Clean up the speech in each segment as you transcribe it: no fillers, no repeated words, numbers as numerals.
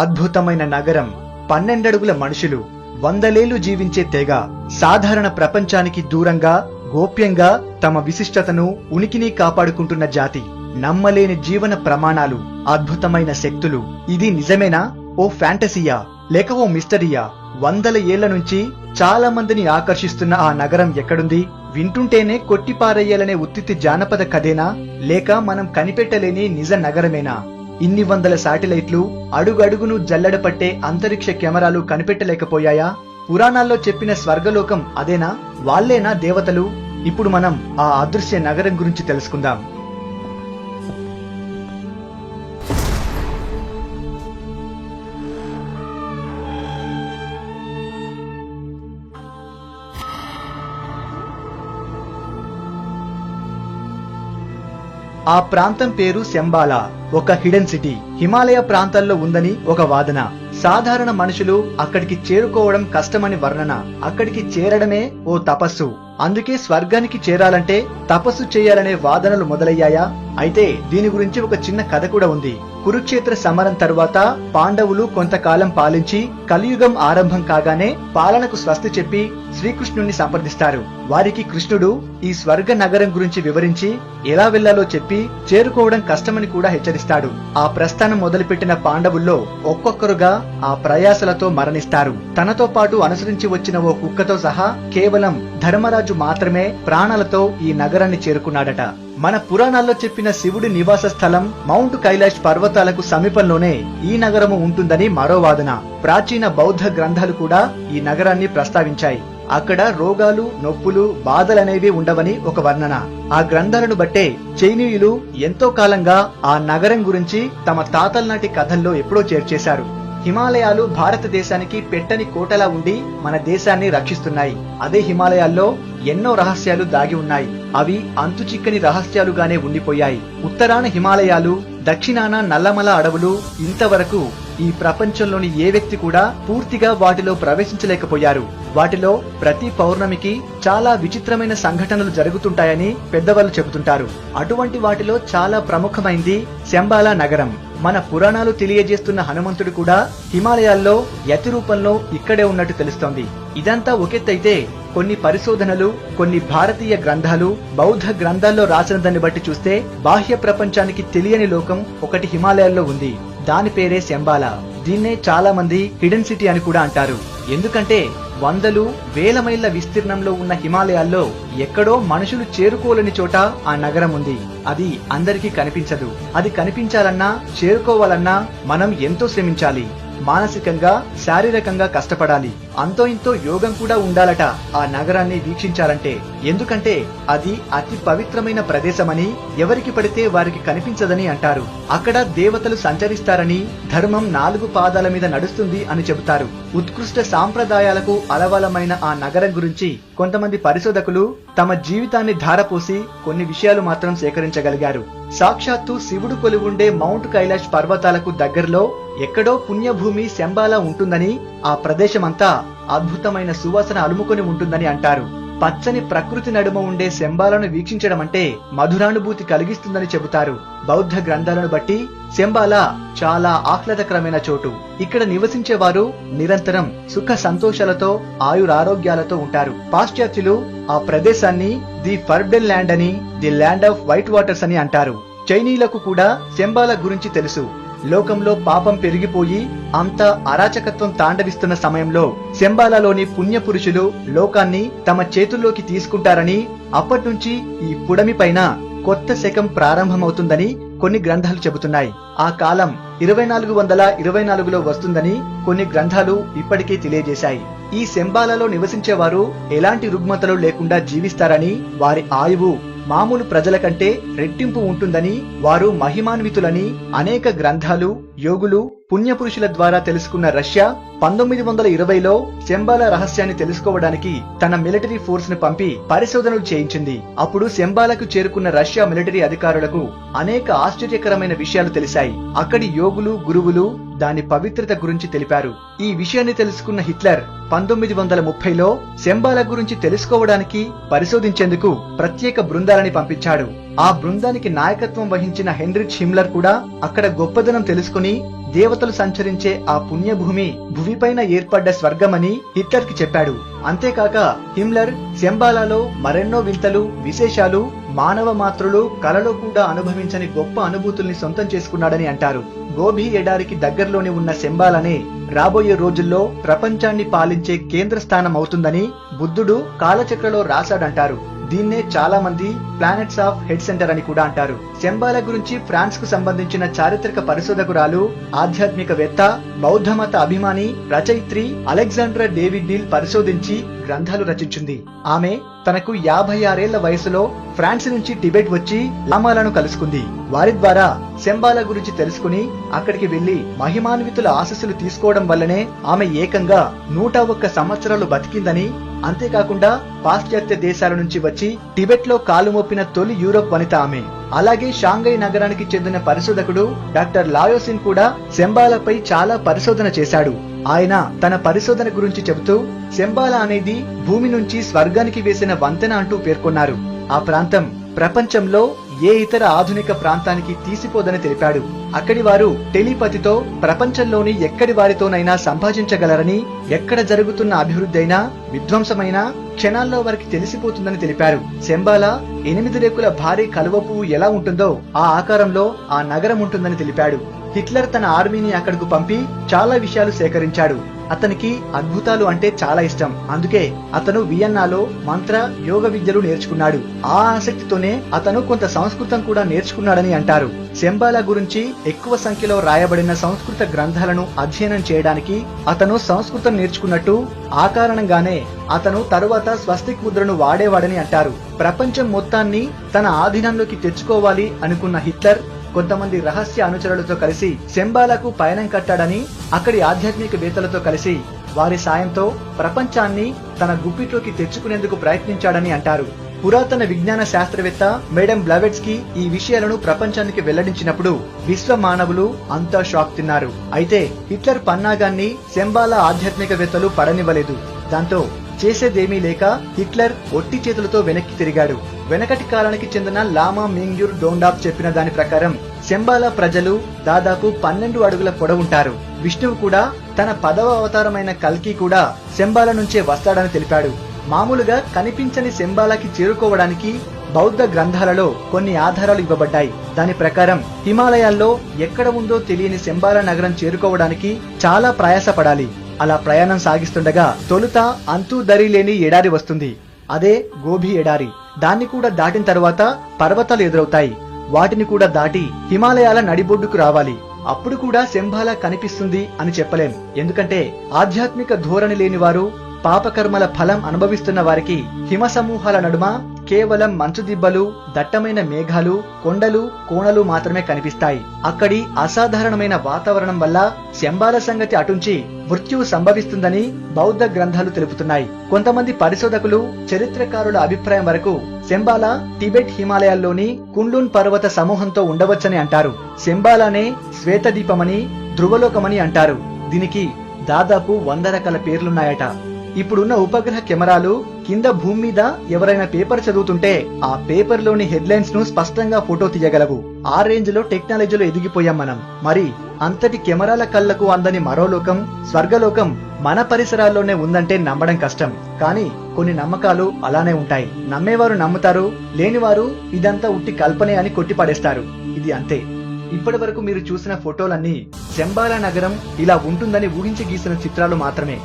అద్భుతమైన నగరం, 12 అడుగుల మనుషులు, 100 జీవించే తెగ, సాధారణ ప్రపంచానికి దూరంగా గోప్యంగా తమ విశిష్టతను ఉనికిని కాపాడుకుంటున్న జాతి, నమ్మలేని జీవన ప్రమాణాలు, అద్భుతమైన శక్తులు. ఇది నిజమేనా? ఓ ఫ్యాంటసీయా లేక ఓ మిస్టరీయా? 100 ఏళ్ల నుంచి చాలా మందిని ఆకర్షిస్తున్న ఆ నగరం ఎక్కడుంది? వింటుంటేనే కొట్టిపారేయాలనే ఉత్తితి జానపద కథేనా, లేక మనం కనిపెట్టలేని నిజ నగరమేనా? ఇన్ని వందల శాటిలైట్లు, అడుగడుగును జల్లెడపట్టే అంతరిక్ష కెమెరాలు కనిపెట్టలేకపోయాయా? పురాణాల్లో చెప్పిన స్వర్గలోకం అదేనా? వాళ్లేనా దేవతలు? ఇప్పుడు మనం ఆ అదృశ్య నగరం గురించి తెలుసుకుందాం. ఆ ప్రాంతం పేరు శంబాలా, ఒక హిడెన్ సిటీ. హిమాలయ ప్రాంతాల్లో ఉందని ఒక వాదన. సాధారణ మనుషులు అక్కడికి చేరుకోవడం కష్టమని వర్ణన. అక్కడికి చేరడమే ఓ తపస్సు. అందుకే స్వర్గానికి చేరాలంటే తపస్సు చేయాలనే వాదనలు మొదలయ్యాయా? అయితే దీని గురించి ఒక చిన్న కథ కూడా ఉంది. కురుక్షేత్ర సమరం తరువాత పాండవులు కొంతకాలం పాలించి కలియుగం ఆరంభం కాగానే పాలనకు స్వస్తి చెప్పి శ్రీకృష్ణుణ్ణి సంప్రదిస్తారు. వారికి కృష్ణుడు ఈ స్వర్గ నగరం గురించి వివరించి ఎలా వెళ్లాలో చెప్పి చేరుకోవడం కష్టమని కూడా హెచ్చరిస్తాడు. ఆ ప్రస్థానం మొదలుపెట్టిన పాండవుల్లో ఒక్కొక్కరుగా ఆ ప్రయాసలతో మరణిస్తారు. తనతో పాటు అనుసరించి వచ్చిన ఓ కుక్కతో సహా కేవలం ధర్మరాజు మాత్రమే ప్రాణాలతో ఈ నగరాన్ని చేరుకున్నాడట. మన పురాణాల్లో చెప్పిన శివుడి నివాస స్థలం మౌంట్ కైలాష్ పర్వతాలకు సమీపంలోనే ఈ నగరము ఉంటుందని మరో వాదన. ప్రాచీన బౌద్ధ గ్రంథాలు కూడా ఈ నగరాన్ని ప్రస్తావించాయి. అక్కడ రోగాలు, నొప్పులు, బాధలనేవి ఉండవని ఒక వర్ణన. ఆ గ్రంథాలను బట్టే చైనీయులు ఎంతో కాలంగా ఆ నగరం గురించి తమ తాతల నాటి కథల్లో ఎప్పుడో చేర్చేశారు. హిమాలయాలు భారతదేశానికి పెట్టని కోటలా ఉండి మన దేశాన్ని రక్షిస్తున్నాయి. అదే హిమాలయాల్లో ఎన్నో రహస్యాలు దాగి ఉన్నాయి. అవి అంతుచిక్కని రహస్యాలుగానే ఉండిపోయాయి. ఉత్తరాన హిమాలయాలు, దక్షిణాన నల్లమల అడవులు. ఇంతవరకు ఈ ప్రపంచంలోని ఏ వ్యక్తి కూడా పూర్తిగా వాటిలో ప్రవేశించలేకపోయారు. వాటిలో ప్రతి పౌర్ణమికి చాలా విచిత్రమైన సంఘటనలు జరుగుతుంటాయని పెద్దవాళ్ళు చెబుతుంటారు. అటువంటి వాటిలో చాలా ప్రముఖమైంది శంబాలా నగరం. మన పురాణాలు తెలియజేస్తున్న హనుమంతుడు కూడా హిమాలయాల్లో యతి రూపంలో ఇక్కడే ఉన్నట్టు తెలుస్తోంది. ఇదంతా ఒకెత్తైతే కొన్ని పరిశోధనలు, కొన్ని భారతీయ గ్రంథాలు, బౌద్ధ గ్రంథాల్లో రాసిన దాన్ని బట్టి చూస్తే బాహ్య ప్రపంచానికి తెలియని లోకం ఒకటి హిమాలయాల్లో ఉంది. దాని పేరే శంబాలా. దీన్నే చాలా మంది హిడెన్ సిటీ అని కూడా అంటారు. ఎందుకంటే వందలు, వేల మైళ్ల విస్తీర్ణంలో ఉన్న హిమాలయాల్లో ఎక్కడో మనుషులు చేరుకోలేని చోట ఆ నగరం ఉంది. అది అందరికీ కనిపించదు. అది కనిపించాలన్నా, చేరుకోవాలన్నా మనం ఎంతో శ్రమించాలి. మానసికంగా, శారీరకంగా కష్టపడాలి. అంతో ఇంతో యోగం కూడా ఉండాలట ఆ నగరాన్ని వీక్షించాలంటే. ఎందుకంటే అది అతి పవిత్రమైన ప్రదేశమని, ఎవరికి పడితే వారికి కనిపించదని అంటారు. అక్కడ దేవతలు సంచరిస్తారని, ధర్మం 4 పాదాల మీద నడుస్తుంది అని చెబుతారు. ఉత్కృష్ట సాంప్రదాయాలకు అలవలమైన ఆ నగరం గురించి కొంతమంది పరిశోధకులు తమ జీవితాన్ని ధారపోసి కొన్ని విషయాలు మాత్రం సేకరించగలిగారు. సాక్షాత్తు శివుడు కొలువుండే మౌంట్ కైలాష్ పర్వతాలకు దగ్గరలో ఎక్కడో పుణ్యభూమి శంబాలా ఉంటుందని, ఆ ప్రదేశమంతా అద్భుతమైన సువాసన అలుముకొని ఉంటుందని అంటారు. పచ్చని ప్రకృతి నడుమ ఉండే శంబాలను వీక్షించడం అంటే మధురానుభూతి కలిగిస్తుందని చెబుతారు. బౌద్ధ గ్రంథాలను బట్టి శంబాలా చాలా ఆహ్లాదకరమైన చోటు. ఇక్కడ నివసించే వారు నిరంతరం సుఖ సంతోషాలతో, ఆయురారోగ్యాలతో ఉంటారు. పాశ్చాత్యులు ఆ ప్రదేశాన్ని ది ఫర్బిడెన్ ల్యాండ్ అని, the land off white waters అని అంటారు. చైనీయులకు కూడా శంబాలా గురించి తెలుసు. లోకంలో పాపం పెరిగిపోయి అంతా అరాచకత్వం తాండవిస్తున్న సమయంలో శంబాలాలోని పుణ్యపురుషులు లోకాన్ని తమ చేతుల్లోకి తీసుకుంటారని, అప్పట్నుంచి ఈ పుడమి పైన కొత్త శకం ప్రారంభమవుతుందని కొన్ని గ్రంథాలు చెబుతున్నాయి. ఆ కాలం 2424లో వస్తుందని కొన్ని గ్రంథాలు ఇప్పటికే తెలియజేశాయి. ఈ శంబాలాలో నివసించేవారు ఎలాంటి రుగ్మతలు లేకుండా జీవిస్తారని, వారి ఆయువు మామూలు ప్రజల కంటే రెట్టింపు ఉంటుందని, వారు మహిమాన్వితులని అనేక గ్రంథాలు, యోగులు, పుణ్యపురుషుల ద్వారా తెలుసుకున్న రష్యా 1920లో శంబాలా రహస్యాన్ని తెలుసుకోవడానికి తన మిలిటరీ ఫోర్స్ ను పంపి పరిశోధనలు చేయించింది. అప్పుడు శంబాలాకు చేరుకున్న రష్యా మిలిటరీ అధికారులకు అనేక ఆశ్చర్యకరమైన విషయాలు తెలిసాయి. అక్కడి యోగులు, గురువులు దాని పవిత్రత గురించి తెలిపారు. ఈ విషయాన్ని తెలుసుకున్న హిట్లర్ 1930లో శంబాలా గురించి తెలుసుకోవడానికి, పరిశోధించేందుకు ప్రత్యేక బృందాలని పంపించాడు. ఆ బృందానికి నాయకత్వం వహించిన హెన్రిచ్ హిమ్లర్ కూడా అక్కడ గొప్పదనం తెలుసుకుని దేవతలు సంచరించే ఆ పుణ్యభూమి భువిపైన ఏర్పడ్డ స్వర్గమని హిట్లర్ కి చెప్పాడు. అంతేకాక హిమ్లర్ శంబాలాలో మరెన్నో వింతలు, విశేషాలు, మానవ మాత్రులు కలలో కూడా అనుభవించని గొప్ప అనుభూతుల్ని సొంతం చేసుకున్నాడని అంటారు. గోబీ ఎడారికి దగ్గరలోనే ఉన్న శంబాలనే రాబోయే రోజుల్లో ప్రపంచాన్ని పాలించే కేంద్ర స్థానం అవుతుందని బుద్ధుడు కాలచక్రలో రాశాడంటారు. దీన్నే చాలా మంది ప్లానెట్స్ ఆఫ్ హెడ్ సెంటర్ అని కూడా అంటారు. శంబాలా గురించి ఫ్రాన్స్ కు సంబంధించిన చారిత్రక పరిశోధకురాలు, ఆధ్యాత్మికవేత్త, బౌద్ధమత అభిమాని, రచయిత్రి అలెగ్జాండ్రా డేవిడ్ డీల్ పరిశోధించి గ్రంథాలు రచించింది. ఆమె తనకు 56 ఏళ్ల వయసులో ఫ్రాన్స్ నుంచి టిబెట్ వచ్చి లామాలను కలుసుకుంది. వారి ద్వారా శంబాలా గురించి తెలుసుకుని అక్కడికి వెళ్లి మహిమాన్వితుల ఆశీస్సులు తీసుకోవడం వల్లనే ఆమె ఏకంగా 101 సంవత్సరాలు బతికిందని, అంతేకాకుండా పాశ్చాత్య దేశాల నుంచి వచ్చి టిబెట్ లో కాలు మోపిన తొలి యూరోప్ వనిత ఆమె. అలాగే షాంఘై నగరానికి చెందిన పరిశోధకుడు డాక్టర్ లాయోసిన్ కూడా శంబాలాపై చాలా పరిశోధన చేశాడు. ఆయన తన పరిశోధన గురించి చెబుతూ శంబాలా అనేది భూమి నుంచి స్వర్గానికి వేసిన వంతెన అంటూ పేర్కొన్నారు. ఆ ప్రాంతం ప్రపంచంలో ఏ ఇతర ఆధునిక ప్రాంతానికి తీసిపోదని తెలిపాడు. అక్కడి వారు టెలిపతితో ప్రపంచంలోని ఎక్కడి వారితోనైనా సంభాషించగలరని, ఎక్కడ జరుగుతున్న అభివృద్ధి అయినా విధ్వంసమైనా క్షణాల్లో వారికి తెలిసిపోతుందని తెలిపారు. శంబాలా 8 రేకుల భారీ కలువ పువ్వు ఎలా ఉంటుందో ఆ ఆకారంలో ఆ నగరం ఉంటుందని తెలిపాడు. హిట్లర్ తన ఆర్మీని అక్కడకు పంపి చాలా విషయాలు సేకరించాడు. అతనికి అద్భుతాలు అంటే చాలా ఇష్టం. అందుకే అతను వియన్నాలో మంత్ర, యోగ విద్యలు నేర్చుకున్నాడు. ఆ ఆసక్తితోనే అతను కొంత సంస్కృతం కూడా నేర్చుకున్నాడని అంటారు. శంబాలా గురించి ఎక్కువ సంఖ్యలో రాయబడిన సంస్కృత గ్రంథాలను అధ్యయనం చేయడానికి అతను సంస్కృతం నేర్చుకున్నట్టు, ఆ కారణంగానే అతను తరువాత స్వస్తిక్ ముద్రను వాడేవాడని అంటారు. ప్రపంచం మొత్తాన్ని తన ఆధీనంలోకి తెచ్చుకోవాలి అనుకున్న హిట్లర్ కొంతమంది రహస్య అనుచరులతో కలిసి శంబాలాకు పయనం కట్టాడని, అక్కడి ఆధ్యాత్మికవేత్తలతో కలిసి వారి సాయంతో ప్రపంచాన్ని తన గుప్పిట్లోకి తెచ్చుకునేందుకు ప్రయత్నించాడని అంటారు. పురాతన విజ్ఞాన శాస్త్రవేత్త మేడం బ్లవెట్స్కీ ఈ విషయాలను ప్రపంచానికి వెల్లడించినప్పుడు విశ్వ మానవులు అంతా షాక్ తిన్నారు. అయితే హిట్లర్ పన్నాగాన్ని శంబాలా ఆధ్యాత్మికవేత్తలు పడనివ్వలేదు. దాంతో చేసేదేమీ లేక హిట్లర్ ఒట్టి చేతులతో వెనక్కి తిరిగాడు. వెనకటి కాలానికి చెందిన లామా మింగ్యూర్ డోండాప్ చెప్పిన దాని ప్రకారం శంబాలా ప్రజలు దాదాపు 12 అడుగుల పొడవుంటారు. విష్ణువు కూడా తన 10వ అవతారమైన కల్కి కూడా శంబాలా నుంచే వస్తాడని తెలిపాడు. మామూలుగా కనిపించని శంబాలాకి చేరుకోవడానికి బౌద్ధ గ్రంథాలలో కొన్ని ఆధారాలు ఇవ్వబడ్డాయి. దాని ప్రకారం హిమాలయాల్లో ఎక్కడ ఉందో తెలియని శంబాలా నగరం చేరుకోవడానికి చాలా ప్రయాసపడాలి. అలా ప్రయాణం సాగిస్తుండగా తొలుత అంతూ దరి లేని ఎడారి వస్తుంది. అదే గోబీ ఎడారి. దాన్ని కూడా దాటిన తర్వాత పర్వతాలు ఎదురవుతాయి. వాటిని కూడా దాటి హిమాలయాల నడిబొడ్డుకు రావాలి. అప్పుడు కూడా శంబాలా కనిపిస్తుంది అని చెప్పలేం. ఎందుకంటే ఆధ్యాత్మిక ధోరణి లేని వారు, పాపకర్మల ఫలం అనుభవిస్తున్న వారికి హిమ సమూహాల నడుమ కేవలం మంచు దిబ్బలు, దట్టమైన మేఘాలు, కొండలు, కోణలు మాత్రమే కనిపిస్తాయి. అక్కడి అసాధారణమైన వాతావరణం వల్ల శంబాలా సంగతి అటుంచి మృత్యువు సంభవిస్తుందని బౌద్ధ గ్రంథాలు తెలుపుతున్నాయి. కొంతమంది పరిశోధకులు, చరిత్రకారుల అభిప్రాయం వరకు శంబాలా టిబెట్ హిమాలయాల్లోని కుంలున్ పర్వత సమూహంతో ఉండవచ్చని అంటారు. శంబాలానే శ్వేతదీపమని, ధ్రువలోకమని అంటారు. దీనికి దాదాపు 100 రకాల పేర్లున్నాయట. ఇప్పుడున్న ఉపగ్రహ కెమెరాలు కింద భూమి మీద ఎవరైనా పేపర్ చదువుతుంటే ఆ పేపర్ లోని హెడ్లైన్స్ ను స్పష్టంగా ఫోటో తీయగలవు. ఆ రేంజ్ లో టెక్నాలజీలో ఎదిగిపోయాం మనం. మరి అంతటి కెమెరాల కళ్లకు అందని మరో లోకం, స్వర్గలోకం మన పరిసరాల్లోనే ఉందంటే నమ్మడం కష్టం. కానీ కొన్ని నమ్మకాలు అలానే ఉంటాయి. నమ్మేవారు నమ్ముతారు, లేనివారు ఇదంతా ఉట్టి కల్పనే అని కొట్టిపడేస్తారు. ఇది అంతే. ఇప్పటి వరకు మీరు చూసిన ఫోటోలన్నీ శంబాలా నగరం ఇలా ఉంటుందని ఊహించి గీసిన చిత్రాలు మాత్రమే.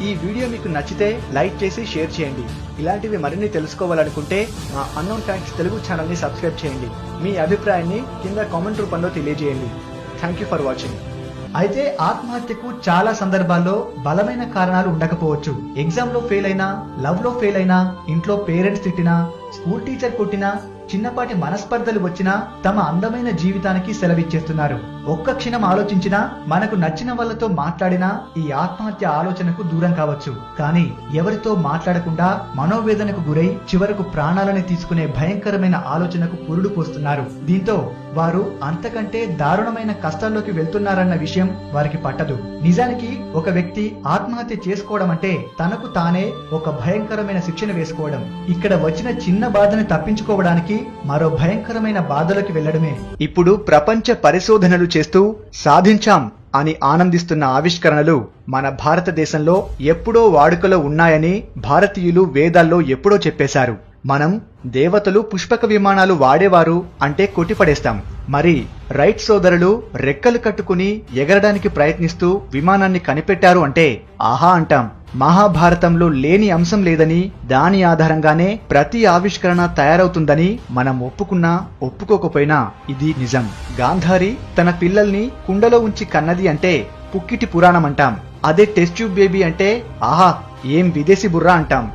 ఈ వీడియో మీకు నచ్చితే లైక్ చేసి షేర్ చేయండి. ఇలాంటివి మరిన్ని తెలుసుకోవాలనుకుంటే మా అన్నోన్ ఫ్యాక్ట్స్ తెలుగు ఛానల్ ని సబ్స్క్రైబ్ చేయండి. మీ అభిప్రాయాన్ని కింద కామెంట్ రూపంలో తెలియజేయండి. Thank you for watching. అయితే ఆత్మహత్యకు చాలా సందర్భాల్లో బలమైన కారణాలు ఉండకపోవచ్చు. ఎగ్జామ్ లో ఫెయిల్ అయినా, లవ్ లో ఫెయిల్ అయినా, ఇంట్లో పేరెంట్స్ తిట్టినా, స్కూల్ టీచర్ కొట్టినా, చిన్నపాటి మనస్పర్ధలు వచ్చినా తమ అందమైన జీవితానికి సెలవిచ్చేస్తున్నారు. ఒక్క క్షణం ఆలోచించినా మనకు నచ్చిన వాళ్ళతో మాట్లాడినా ఈ ఆత్మహత్య ఆలోచనకు దూరం కావచ్చు. కానీ ఎవరితో మాట్లాడకుండా మనోవేదనకు గురై చివరకు ప్రాణాలని తీసుకునే భయంకరమైన ఆలోచనకు పురుడు పోస్తున్నారు. దీంతో వారు అంతకంటే దారుణమైన కష్టాల్లోకి వెళ్తున్నారన్న విషయం వారికి పట్టదు. నిజానికి ఒక వ్యక్తి ఆత్మహత్య చేసుకోవడం అంటే తనకు తానే ఒక భయంకరమైన శిక్షణ వేసుకోవడం. ఇక్కడ వచ్చిన చిన్న బాధను తప్పించుకోవడానికి మరో భయంకరమైన బాధలోకి వెళ్లడమే. ఇప్పుడు ప్రపంచ పరిశోధనలు చేస్తూ సాధించాం అని ఆనందిస్తున్న ఆవిష్కరణలు మన భారతదేశంలో ఎప్పుడో వాడుకలో ఉన్నాయని భారతీయులు వేదాల్లో ఎప్పుడో చెప్పేశారు. మనం దేవతలు పుష్పక విమానాలు వాడేవారు అంటే కొట్టిపడేస్తాం. మరి రైట్ సోదరులు రెక్కలు కట్టుకుని ఎగరడానికి ప్రయత్నిస్తూ విమానాన్ని కనిపెట్టారు అంటే ఆహా అంటాం. మహాభారతంలో లేని అంశం లేదని, దాని ఆధారంగానే ప్రతి ఆవిష్కరణ తయారవుతుందని మనం ఒప్పుకున్నా ఒప్పుకోకపోయినా ఇది నిజం. గాంధారి తన పిల్లల్ని కుండలో ఉంచి కన్నది అంటే పుక్కిటి పురాణం అంటాం. అదే టెస్ట్ ట్యూబ్ బేబీ అంటే ఆహా ఏం విదేశీ బుర్రా అంటాం.